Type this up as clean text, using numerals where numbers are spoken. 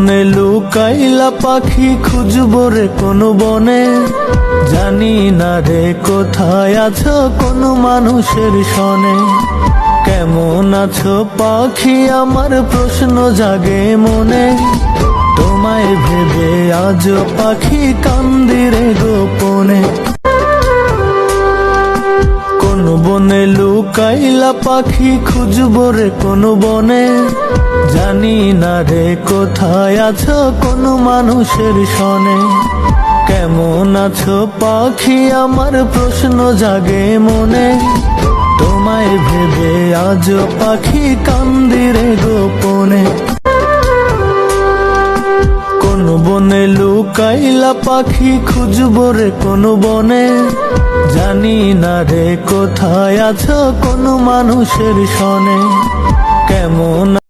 বনে লুকাইলা পাখি খুঁজবো রে কোন বনে, জানি না রে কোথায় আছো কোন মানুষের সনে। কেমন আছো পাখি আমার প্রশ্ন জাগে মনে, তোমায় ভেবে আজ পাখি কান্দি রে গোপনে। কোন বনে লুকাইলা পাখি খুঁজবো রে কোন বনে, জানি না রে কোথায় আছো কোন মানুষের সনে। কেমন আছো পাখি আমার প্রশ্ন জাগে মনে, তোমায় ভেবে আজ পাখি কান্দি রে গোপনে। কোন বনে লুকাইলা পাখি খুঁজবো রে কোন বনে, জানি না রে কোথায় আছো কোন মানুষের সনে। কেমন